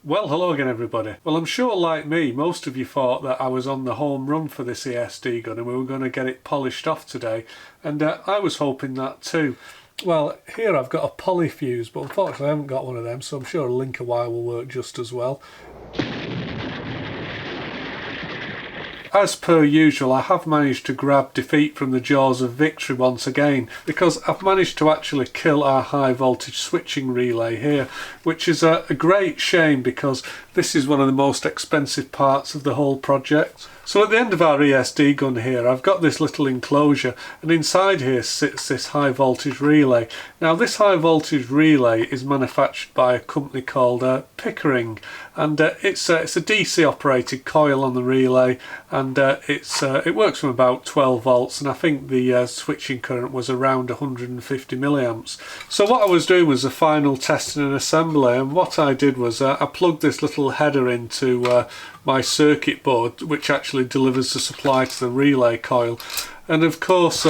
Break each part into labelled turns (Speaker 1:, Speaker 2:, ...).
Speaker 1: Well, hello again everybody. Well, I'm sure like me, most of you thought that I was on the home run for this ESD gun and we were going to get it polished off today, and I was hoping that too. Well, here I've got a Polyfuse, but unfortunately I haven't got one of them, so I'm sure a linker wire will work just as well. As per usual, I have managed to grab defeat from the jaws of victory once again, because I've managed to actually kill our high voltage switching relay here, which is a great shame because this is one of the most expensive parts of the whole project. So at the end of our ESD gun here, I've got this little enclosure, and inside here sits this high voltage relay. Now this high voltage relay is manufactured by a company called Pickering, and it's a DC operated coil on the relay, and it works from about 12 volts, and I think the switching current was around 150 milliamps. So what I was doing was a final testing and assembly, and what I did was I plugged this little header into my circuit board, which actually delivers the supply to the relay coil. And of course,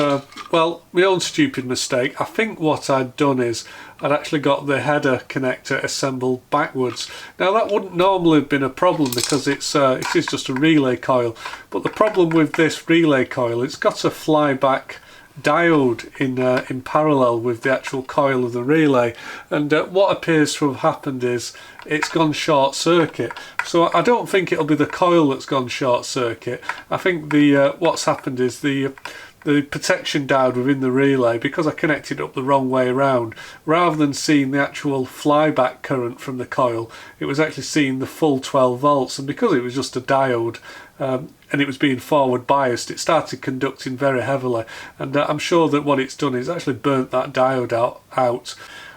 Speaker 1: well, my own stupid mistake, I think what I'd done is I'd actually got the header connector assembled backwards. Now that wouldn't normally have been a problem because it is just a relay coil, but the problem with this relay coil, it's got a flyback diode in parallel with the actual coil of the relay, and what appears to have happened is it's gone short circuit. So I don't think it'll be the coil that's gone short circuit. I think the what's happened is the protection diode within the relay, because I connected it up the wrong way around, rather than seeing the actual flyback current from the coil, it was actually seeing the full 12 volts, and because it was just a diode and it was being forward biased, it started conducting very heavily, and I'm sure that what it's done is actually burnt that diode out.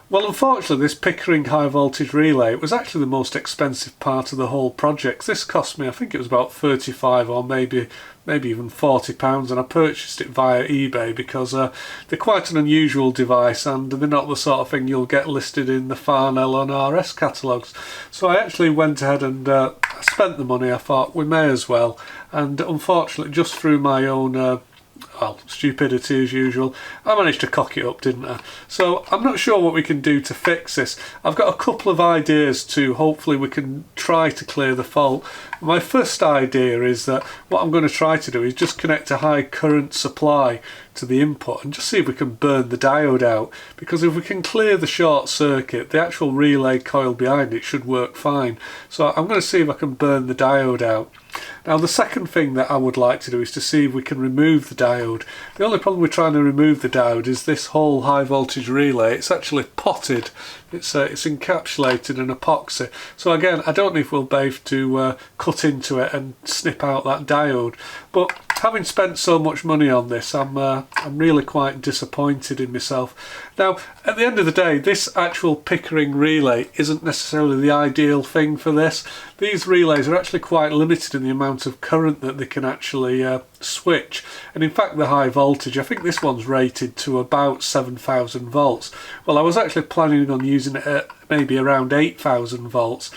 Speaker 1: Well, unfortunately this Pickering high voltage relay, it was actually the most expensive part of the whole project. This cost me, I think it was about 35 or maybe even £40, and I purchased it via eBay because they're quite an unusual device and they're not the sort of thing you'll get listed in the Farnell and RS catalogues. So I actually went ahead and spent the money. I thought we may as well, and unfortunately just through my own well, stupidity as usual, I managed to cock it up, didn't I? So I'm not sure what we can do to fix this. I've got a couple of ideas to hopefully we can try to clear the fault. My first idea is that what I'm going to try to do is just connect a high current supply to the input and just see if we can burn the diode out, because if we can clear the short circuit, the actual relay coil behind it should work fine. So I'm going to see if I can burn the diode out. Now the second thing that I would like to do is to see if we can remove the diode. The only problem with trying to remove the diode is this whole high voltage relay, it's actually potted, it's encapsulated in epoxy. So again, I don't know if we'll be able to cut into it and snip out that diode, but having spent so much money on this, I'm really quite disappointed in myself. Now at the end of the day, this actual Pickering relay isn't necessarily the ideal thing for this. These relays are actually quite limited in the amount of current that they can actually switch, and in fact the high voltage, I think this one's rated to about 7,000 volts. Well, I was actually planning on using it at maybe around 8,000 volts.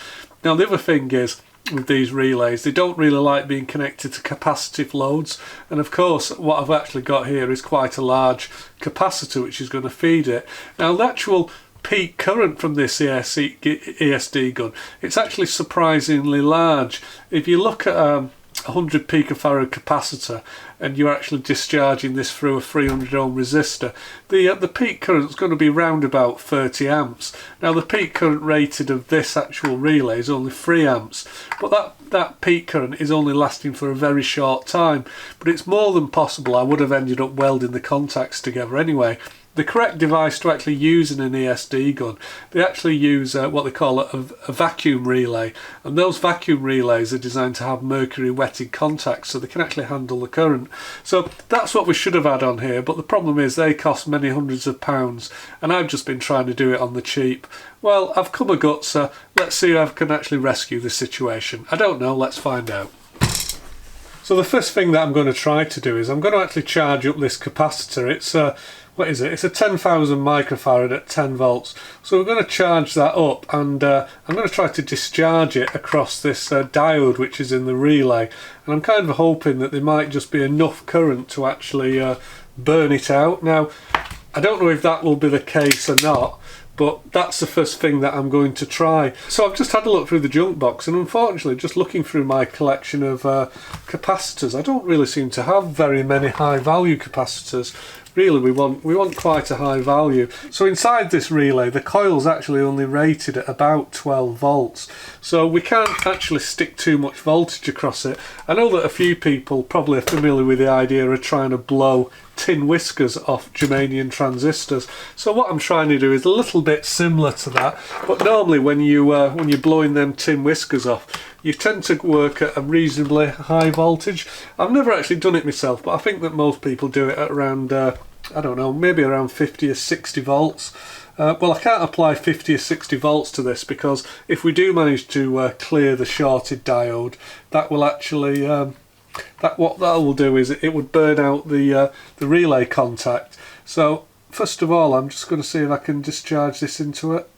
Speaker 1: Now the other thing is, with these relays, they don't really like being connected to capacitive loads, and of course what I've actually got here is quite a large capacitor which is going to feed it. Now the actual peak current from this ESD gun, it's actually surprisingly large. If you look at a 100 picofarad capacitor and you're actually discharging this through a 300 ohm resistor, the peak current is going to be round about 30 amps. Now the peak current rated of this actual relay is only 3 amps, but that peak current is only lasting for a very short time. But it's more than possible I would have ended up welding the contacts together anyway. The correct device to actually use in an ESD gun, they actually use what they call a vacuum relay, and those vacuum relays are designed to have mercury wetted contacts so they can actually handle the current. So that's what we should have had on here, but the problem is they cost many hundreds of pounds and I've just been trying to do it on the cheap. Well, I've come a guts, let's see if I can actually rescue the situation. I don't know, let's find out. So the first thing that I'm going to try to do is I'm going to actually charge up this capacitor. It's what is it? It's a 10,000 microfarad at 10 volts. So we're going to charge that up, and I'm going to try to discharge it across this diode which is in the relay. And I'm kind of hoping that there might just be enough current to actually burn it out. Now, I don't know if that will be the case or not, but that's the first thing that I'm going to try. So I've just had a look through the junk box, and unfortunately, just looking through my collection of capacitors, I don't really seem to have very many high value capacitors. Really, we want quite a high value. So inside this relay, the coil's actually only rated at about 12 volts. So we can't actually stick too much voltage across it. I know that a few people probably are familiar with the idea of trying to blow tin whiskers off germanium transistors. So what I'm trying to do is a little bit similar to that. But normally when you're blowing them tin whiskers off, you tend to work at a reasonably high voltage. I've never actually done it myself, but I think that most people do it at around, I don't know, maybe around 50 or 60 volts. Well, I can't apply 50 or 60 volts to this, because if we do manage to clear the shorted diode, that will actually, what that will do is it would burn out the relay contact. So first of all, I'm just going to see if I can discharge this into it.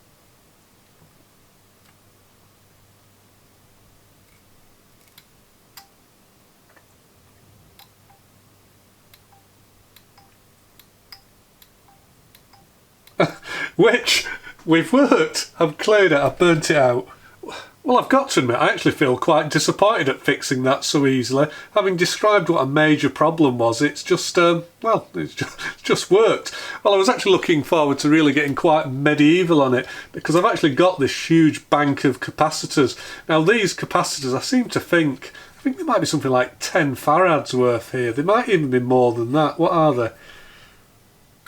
Speaker 1: Which, we've worked, I've cleared it, I've burnt it out. Well, I've got to admit, I actually feel quite disappointed at fixing that so easily. Having described what a major problem was, it's just, well, it's just worked. Well, I was actually looking forward to really getting quite medieval on it, because I've actually got this huge bank of capacitors. Now, these capacitors, I think there might be something like 10 farads worth here. There might even be more than that. What are they?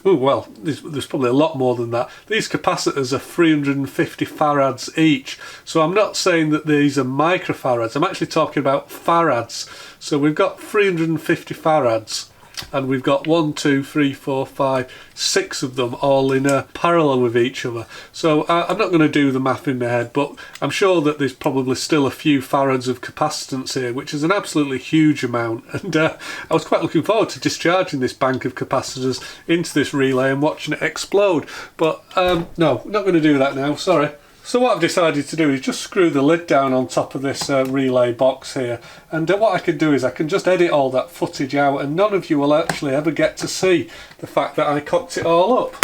Speaker 1: Oh, well, there's probably a lot more than that. These capacitors are 350 farads each. So I'm not saying that these are microfarads. I'm actually talking about farads. So we've got 350 farads. And we've got 1, 2, 3, 4, 5, 6 of them all in parallel with each other. So I'm not going to do the math in my head, but I'm sure that there's probably still a few farads of capacitance here, which is an absolutely huge amount. And I was quite looking forward to discharging this bank of capacitors into this relay and watching it explode. But no, not going to do that now, sorry. So what I've decided to do is just screw the lid down on top of this relay box here, and what I can do is I can just edit all that footage out, and none of you will actually ever get to see the fact that I cocked it all up.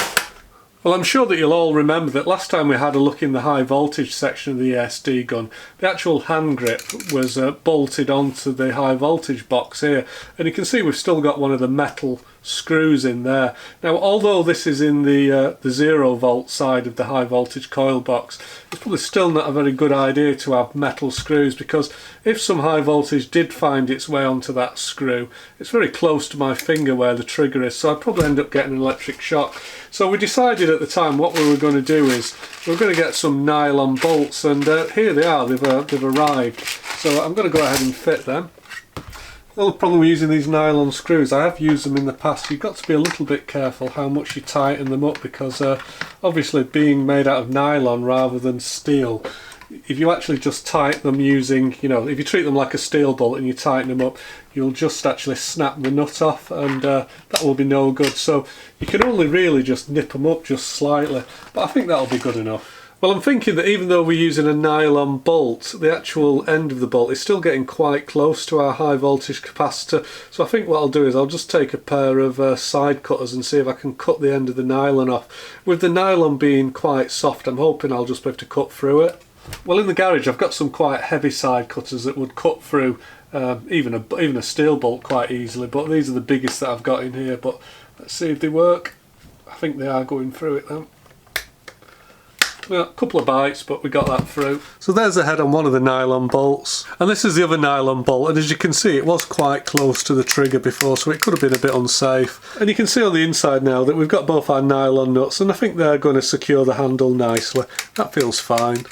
Speaker 1: Well, I'm sure that you'll all remember that last time we had a look in the high voltage section of the ESD gun, the actual hand grip was bolted onto the high voltage box here, and you can see we've still got one of the metal screws in there. Now, although this is in the 0 volt side of the high voltage coil box, it's probably still not a very good idea to have metal screws, because if some high voltage did find its way onto that screw, it's very close to my finger where the trigger is, so I'd probably end up getting an electric shock. So we decided at the time what we were going to do is we're going to get some nylon bolts, and here they are, they've arrived. So I'm going to go ahead and fit them. The only problem with using these nylon screws, I have used them in the past, you've got to be a little bit careful how much you tighten them up, because obviously being made out of nylon rather than steel, if you actually just tighten them using, you know, if you treat them like a steel bolt and you tighten them up, you'll just actually snap the nut off, and that will be no good. So you can only really just nip them up just slightly, but I think that'll be good enough. Well, I'm thinking that even though we're using a nylon bolt, the actual end of the bolt is still getting quite close to our high voltage capacitor. So I think what I'll do is I'll just take a pair of side cutters and see if I can cut the end of the nylon off. With the nylon being quite soft, I'm hoping I'll just be able to cut through it. Well, in the garage I've got some quite heavy side cutters that would cut through even a steel bolt quite easily, but these are the biggest that I've got in here. But let's see if they work. I think they are going through it now. A couple of bites, but we got that through. So there's the head on one of the nylon bolts, and this is the other nylon bolt, and as you can see it was quite close to the trigger before, so it could have been a bit unsafe. And you can see on the inside now that we've got both our nylon nuts, and I think they're going to secure the handle nicely. That feels fine.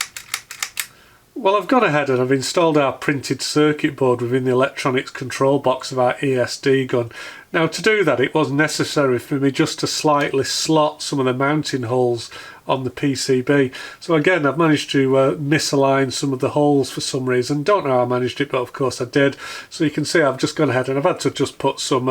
Speaker 1: Well, I've gone ahead and I've installed our printed circuit board within the electronics control box of our ESD gun. Now, to do that, it was necessary for me just to slightly slot some of the mounting holes on the PCB. So again, I've managed to misalign some of the holes for some reason. Don't know how I managed it, but of course I did. So you can see I've just gone ahead and I've had to just put some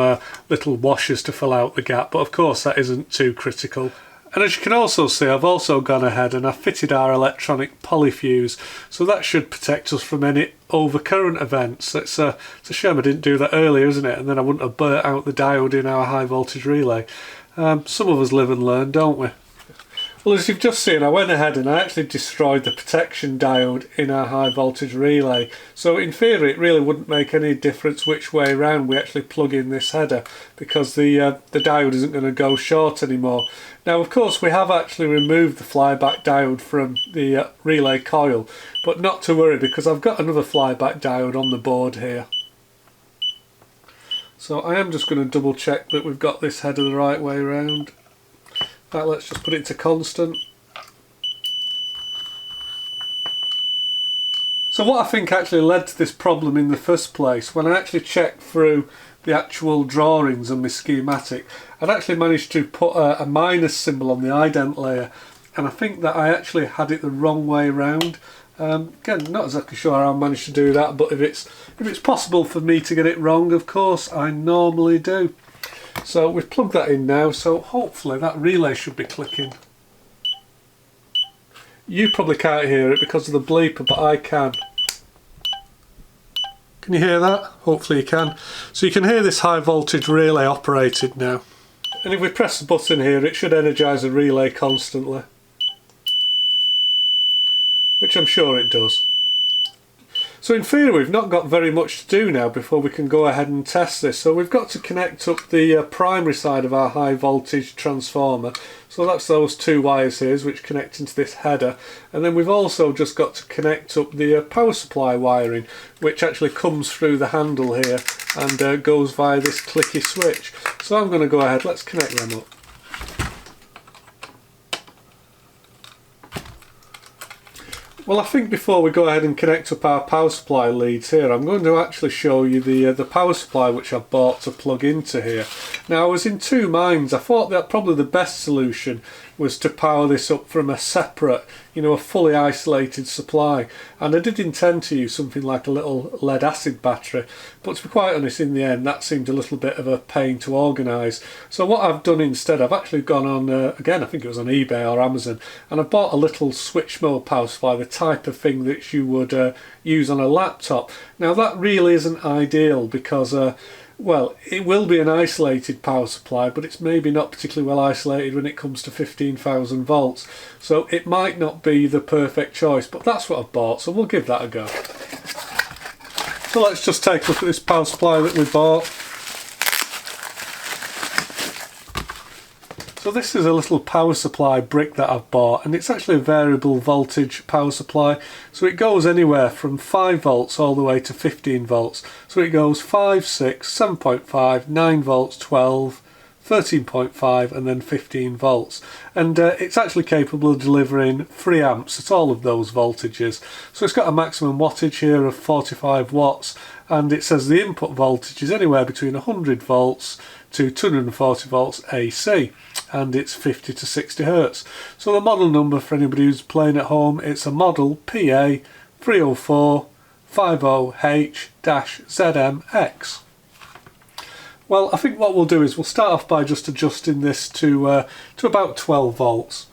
Speaker 1: little washers to fill out the gap, but of course that isn't too critical. And as you can also see, I've also gone ahead and I've fitted our electronic Polyfuse, so that should protect us from any overcurrent events. It's a shame I didn't do that earlier, isn't it? And then I wouldn't have burnt out the diode in our high voltage relay. Some of us live and learn, don't we? Well, as you've just seen, I went ahead and I actually destroyed the protection diode in our high voltage relay. So in theory it really wouldn't make any difference which way around we actually plug in this header, because the diode isn't going to go short anymore. Now of course we have actually removed the flyback diode from the relay coil, but not to worry, because I've got another flyback diode on the board here. So I am just going to double check that we've got this header the right way around. Right, let's just put it to constant. So what I think actually led to this problem in the first place, when I actually checked through the actual drawings and my schematic, I'd actually managed to put a minus symbol on the ident layer, and I think that I actually had it the wrong way around. Again, not exactly sure how I managed to do that, but if it's possible for me to get it wrong, of course I normally do. So we've plugged that in now, so hopefully that relay should be clicking. You probably can't hear it because of the bleeper, but I can. Can you hear that? Hopefully you can. So you can hear this high voltage relay operated now. And if we press the button here, it should energise the relay constantly, which I'm sure it does. So in theory we've not got very much to do now before we can go ahead and test this. So we've got to connect up the primary side of our high voltage transformer. So that's those two wires here which connect into this header, and then we've also just got to connect up the power supply wiring, which actually comes through the handle here and goes via this clicky switch. So I'm going to go ahead, let's connect them up. Well, I think before we go ahead and connect up our power supply leads here, I'm going to actually show you the power supply which I've bought to plug into here. Now I was in two minds. I thought that probably the best solution was to power this up from a separate, a fully isolated supply, and I did intend to use something like a little lead acid battery, but to be quite honest, in the end that seemed a little bit of a pain to organise. So what I've done instead, I've actually gone on, again I think it was on eBay or Amazon, and I've bought a little switch mode power supply, the type of thing that you would use on a laptop. Now that really isn't ideal because well, it will be an isolated power supply, but it's maybe not particularly well isolated when it comes to 15,000 volts. So it might not be the perfect choice, but that's what I've bought, so we'll give that a go. So let's just take a look at this power supply that we bought. So this is a little power supply brick that I've bought, and it's actually a variable voltage power supply, so it goes anywhere from 5 volts all the way to 15 volts. So it goes 5, 6, 7.5, 9 volts, 12, 13.5 and then 15 volts, and it's actually capable of delivering 3 amps at all of those voltages. So it's got a maximum wattage here of 45 watts, and it says the input voltage is anywhere between 100 volts to 240 volts AC, and it's 50 to 60 Hertz. So the model number for anybody who's playing at home, it's a model PA 30450H-ZMX. Well, I think what we'll do is we'll start off by just adjusting this to about 12 volts.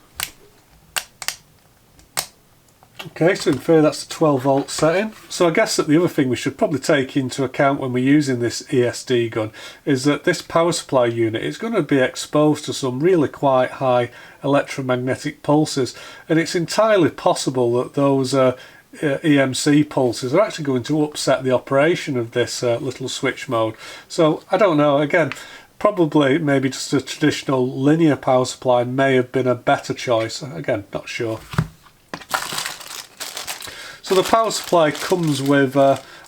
Speaker 1: Okay, so in theory that's the 12 volt setting. So I guess that the other thing we should probably take into account when we're using this ESD gun is that this power supply unit is going to be exposed to some really quite high electromagnetic pulses, and it's entirely possible that those EMC pulses are actually going to upset the operation of this little switch mode. So I don't know, again, probably maybe just a traditional linear power supply may have been a better choice. Again, not sure. So the power supply comes with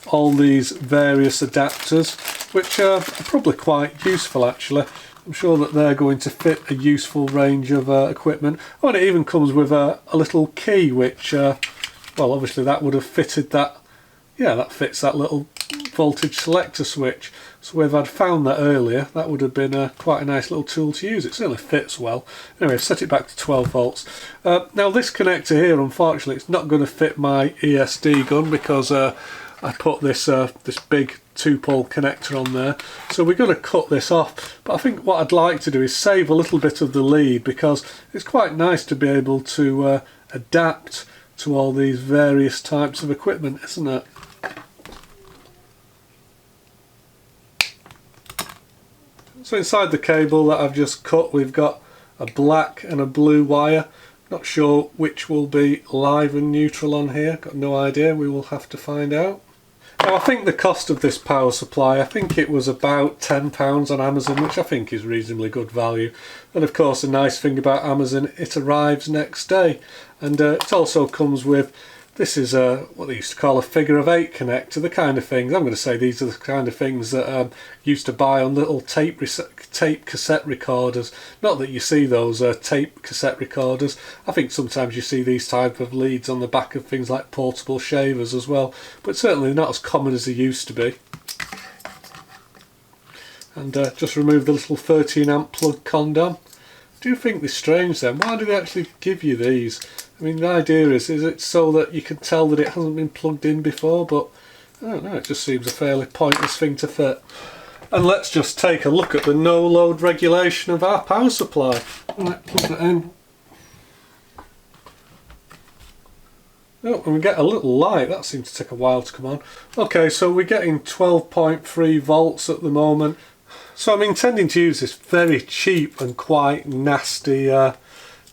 Speaker 1: all these various adapters, which are probably quite useful actually. I'm sure that they're going to fit a useful range of equipment. Oh, and it even comes with a little key which well, obviously that would have fitted that, yeah, that fits that little voltage selector switch. So if I'd found that earlier, that would have been quite a nice little tool to use. It certainly fits well. Anyway, I've set it back to 12 volts. Now this connector here, unfortunately, it's not going to fit my ESD gun because I put this this big 2-pole connector on there. So we're going to cut this off. But I think what I'd like to do is save a little bit of the lead, because it's quite nice to be able to adapt to all these various types of equipment, isn't it? So inside the cable that I've just cut, we've got a black and a blue wire, Not sure which will be live and neutral on here, got no idea, we will have to find out. Now I think the cost of this power supply, I think it was about £10 on Amazon, which I think is reasonably good value. And of course the nice thing about Amazon, it arrives next day. And it also comes with, this is what they used to call a figure of 8 connector, the kind of things, I'm going to say these are the kind of things that used to buy on little tape cassette recorders. Not that you see those tape cassette recorders, I think sometimes you see these type of leads on the back of things like portable shavers as well, but certainly not as common as they used to be. And just remove the little 13 amp plug condom. Do you think they're strange then? Why do they actually give you these? I mean, the idea is it so that you can tell that it hasn't been plugged in before, but I don't know, it just seems a fairly pointless thing to fit. And let's just take a look at the no load regulation of our power supply. Let's plug it in. Oh, and we get a little light, that seems to take a while to come on. Okay, so we're getting 12.3 volts at the moment. So I'm intending to use this very cheap and quite nasty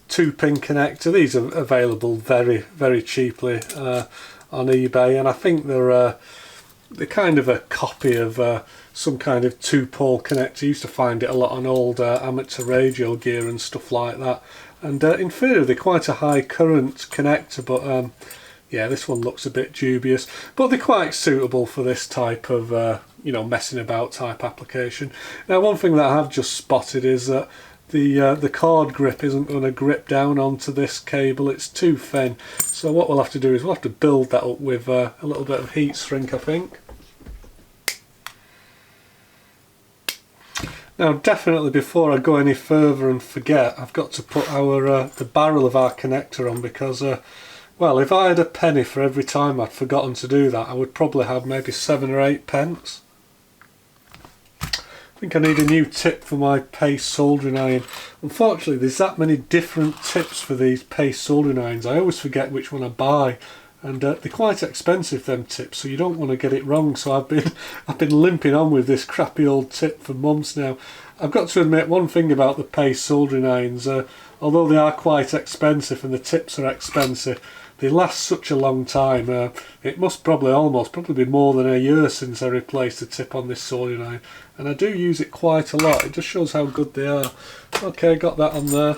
Speaker 1: 2-pin connector. These are available very cheaply on eBay, and I think they're kind of a copy of some kind of 2-pole connector. You used to find it a lot on old amateur radio gear and stuff like that. And in theory they're quite a high current connector, but yeah, this one looks a bit dubious. But they're quite suitable for this type of you know, messing about type application. Now one thing that I have just spotted is that the cord grip isn't going to grip down onto this cable, it's too thin. So what we'll have to do is we'll have to build that up with a little bit of heat shrink, I think. Now definitely before I go any further and forget, I've got to put our the barrel of our connector on, because well, if I had a penny for every time I'd forgotten to do that, I would probably have maybe 7 or 8 pence. I think I need a new tip for my paste soldering iron. Unfortunately there's that many different tips for these paste soldering irons, I always forget which one I buy, and they're quite expensive, them tips, so you don't want to get it wrong. So I've been limping on with this crappy old tip for months now. I've got to admit one thing about the paste soldering irons, although they are quite expensive and the tips are expensive, they last such a long time. It must probably be more than a year since I replaced the tip on this soldering iron, and I do use it quite a lot. It just shows how good they are. Okay, got that on there.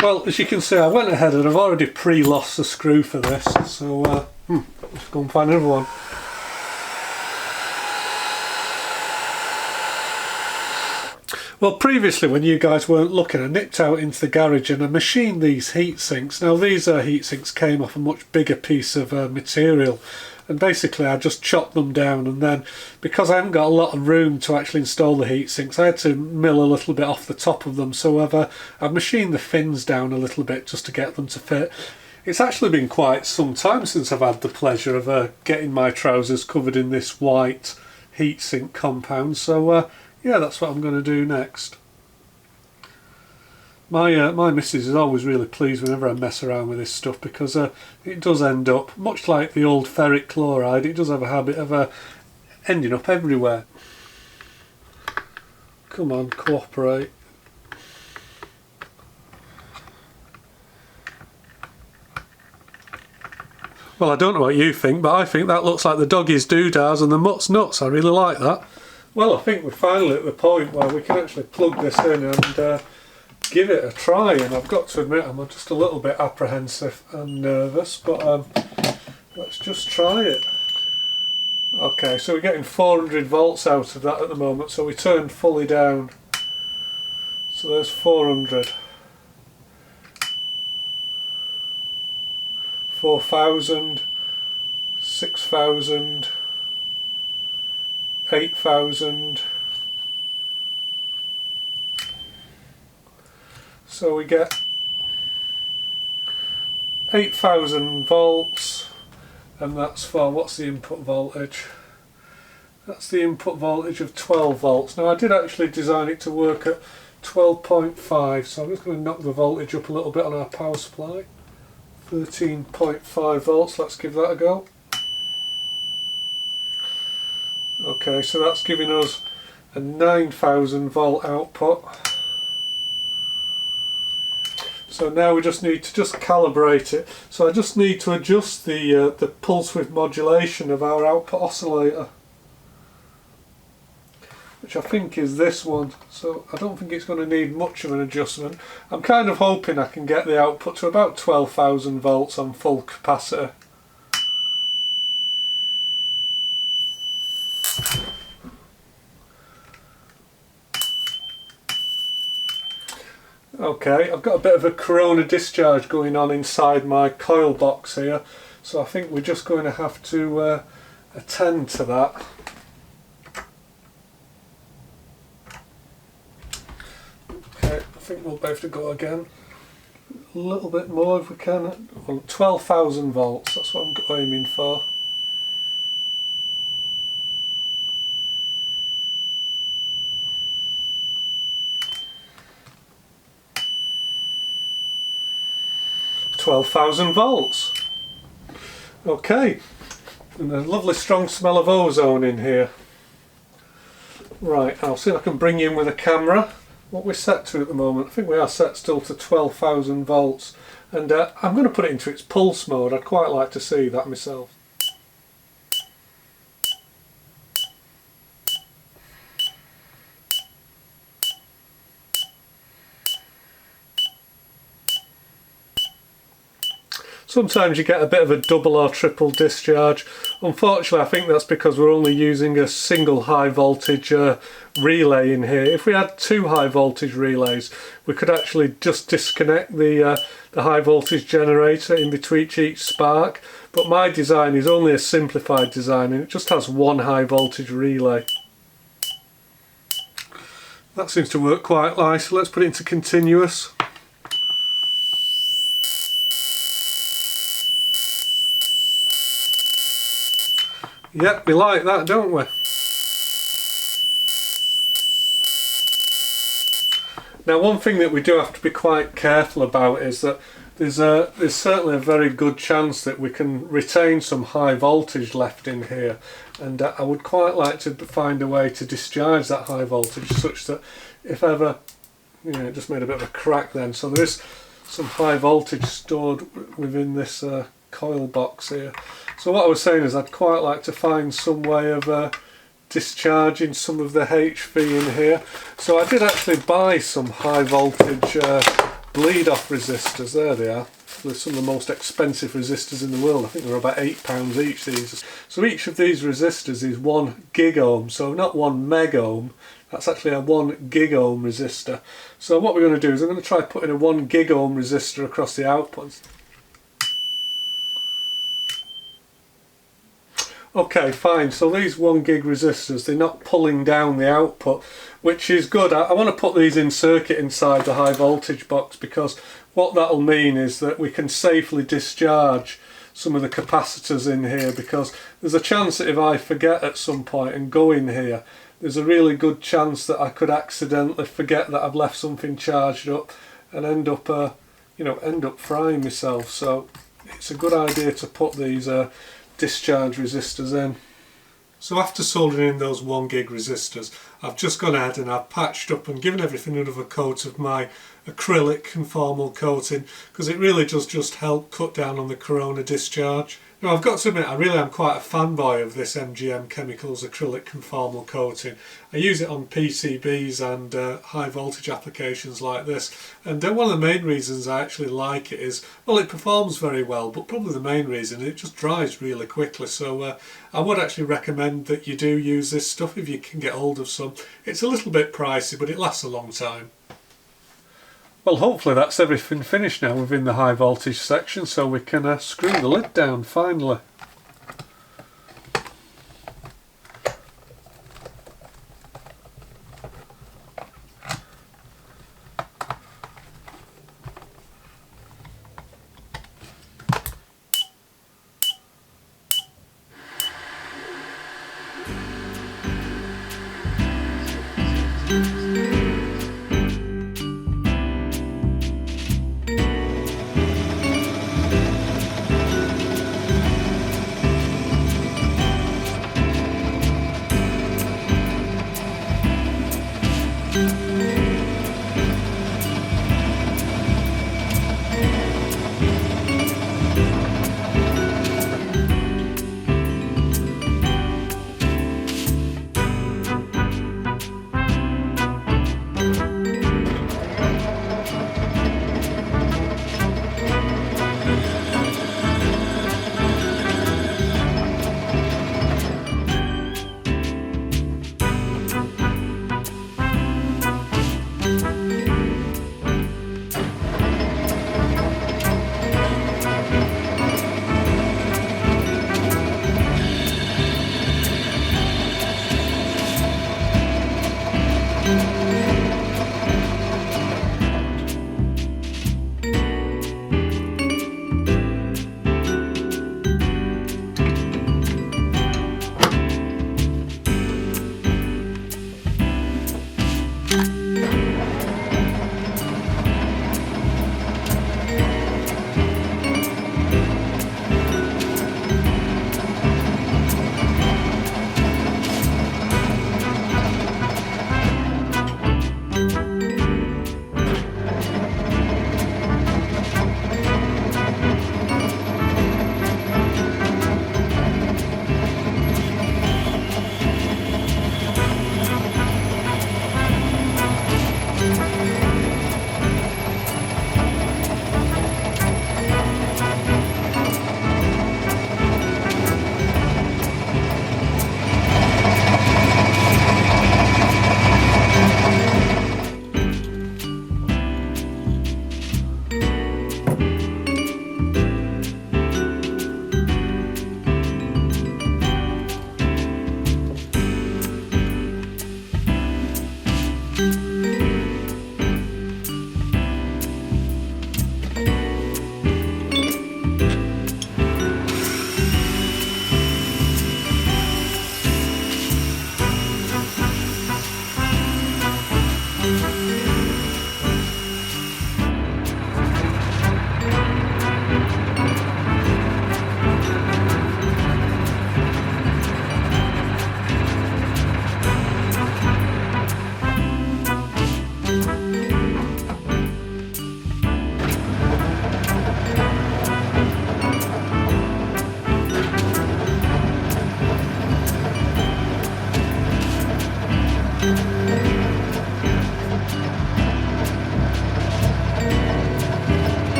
Speaker 1: Well, as you can see, I went ahead and I've already pre-lost the screw for this, so let's go and find another one. Well, previously when you guys weren't looking, I nipped out into the garage and I machined these heat sinks. Now these heat sinks came off a much bigger piece of material, and basically I just chopped them down, and then because I haven't got a lot of room to actually install the heat sinks, I had to mill a little bit off the top of them. So I've machined the fins down a little bit just to get them to fit. It's actually been quite some time since I've had the pleasure of getting my trousers covered in this white heatsink compound, so yeah, that's what I'm going to do next. My missus is always really pleased whenever I mess around with this stuff, because it does end up, much like the old ferric chloride, it does have a habit of ending up everywhere. Come on, cooperate. Well, I don't know what you think, but I think that looks like the doggy's doodahs and the mutt's nuts. I really like that. Well, I think we're finally at the point where we can actually plug this in and give it a try, and I've got to admit I'm just a little bit apprehensive and nervous, but let's just try it. Okay, so we're getting 400 volts out of that at the moment, so we turned fully down. So there's 400. 4,000, 6,000, 8,000. So we get 8,000 volts, and that's for, what's the input voltage? That's the input voltage of 12 volts. Now I did actually design it to work at 12.5, so I'm just going to knock the voltage up a little bit on our power supply. 13.5 volts, let's give that a go. Okay, so that's giving us a 9,000 volt output. So now we just need to just calibrate it. So I just need to adjust the pulse width modulation of our output oscillator, which I think is this one. So I don't think it's going to need much of an adjustment. I'm kind of hoping I can get the output to about 12,000 volts on full capacitor. Okay, I've got a bit of a corona discharge going on inside my coil box here, so I think we're just going to have to attend to that. Okay, I think we'll be able to go again. A little bit more if we can. Well, 12,000 volts, that's what I'm aiming for. volts. Okay, and a lovely strong smell of ozone in here. Right, I'll see if I can bring you in with a camera. What we're set to at the moment, I think we are set still to 12,000 volts, and I'm going to put it into its pulse mode. I'd quite like to see that myself. Sometimes you get a bit of a double or triple discharge. Unfortunately, I think that's because we're only using a single high voltage relay in here. If we had two high voltage relays, we could actually just disconnect the high voltage generator in between each spark. But my design is only a simplified design, and it just has one high voltage relay. That seems to work quite nicely. Let's put it into continuous. Yep, we like that, don't we? Now, one thing that we do have to be quite careful about is that there's certainly a very good chance that we can retain some high voltage left in here, and I would quite like to find a way to discharge that high voltage such that if ever, you know, it just made a bit of a crack then, so there is some high voltage stored within this coil box here. So what I was saying is I'd quite like to find some way of discharging some of the HV in here. So I did actually buy some high voltage bleed off resistors. There they are. They're some of the most expensive resistors in the world. I think they're about £8 each, these. So each of these resistors is 1 gig ohm, so not 1 meg ohm. That's actually a 1 gig ohm resistor. So what we're going to do is I'm going to try putting a 1 gig ohm resistor across the outputs. Okay, fine, so these 1 gig resistors, they're not pulling down the output, which is good. I want to put these in circuit inside the high voltage box, because what that'll mean is that we can safely discharge some of the capacitors in here, because there's a chance that if I forget at some point and go in here, there's a really good chance that I could accidentally forget that I've left something charged up and end up frying myself. So it's a good idea to put these discharge resistors in. So after soldering in those 1 gig resistors, I've just gone ahead and I've patched up and given everything another coat of my acrylic conformal coating, because it really does just help cut down on the corona discharge. Now, I've got to admit, I really am quite a fanboy of this MGM Chemicals acrylic conformal coating. I use it on PCBs and high voltage applications like this, and one of the main reasons I actually like it is, well, it performs very well, but probably the main reason, it just dries really quickly. So I would actually recommend that you do use this stuff if you can get hold of some. It's a little bit pricey, but it lasts a long time. Well, hopefully that's everything finished now within the high voltage section, so we can screw the lid down finally.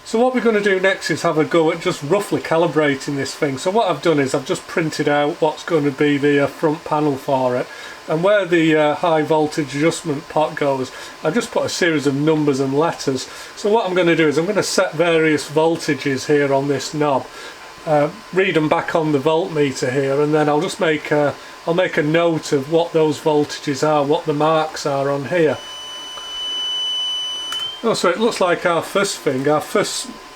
Speaker 1: So what we're going to do next is have a go at just roughly calibrating this thing. So what I've done is I've just printed out what's going to be the front panel for it, and where the high voltage adjustment pot goes, I've just put a series of numbers and letters. So what I'm going to do is I'm going to set various voltages here on this knob, read them back on the voltmeter here, and then I'll just make a note of what those voltages are, what the marks are on here. Oh, so it looks like our first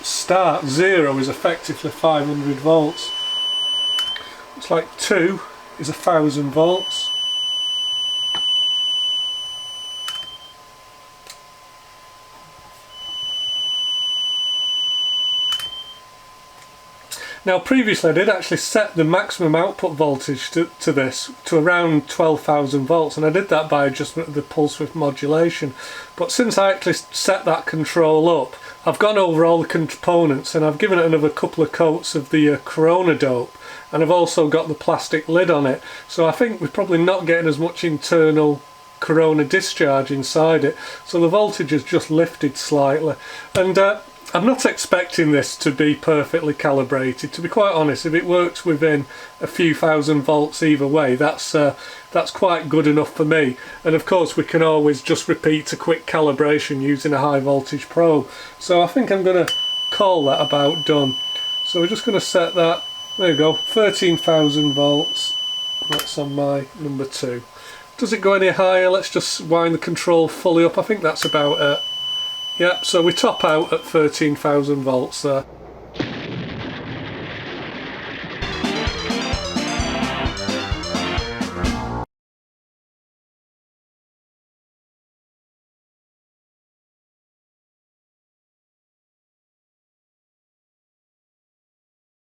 Speaker 1: start 0 is effectively 500 volts. Looks like 2 is 1000 volts. Now previously I did actually set the maximum output voltage to this to around 12,000 volts, and I did that by adjustment of the pulse width modulation. But since I actually set that control up, I've gone over all the components and I've given it another couple of coats of the Corona dope, and I've also got the plastic lid on it. So I think we're probably not getting as much internal Corona discharge inside it, so the voltage has just lifted slightly. And I'm not expecting this to be perfectly calibrated, to be quite honest. If it works within a few thousand volts either way, that's quite good enough for me. And of course we can always just repeat a quick calibration using a high voltage probe. So I think I'm going to call that about done. So we're just going to set that, there you go, 13,000 volts. That's on my number 2. Does it go any higher? Let's just wind the control fully up. I think that's about it. Yep, so we top out at 13,000 volts there.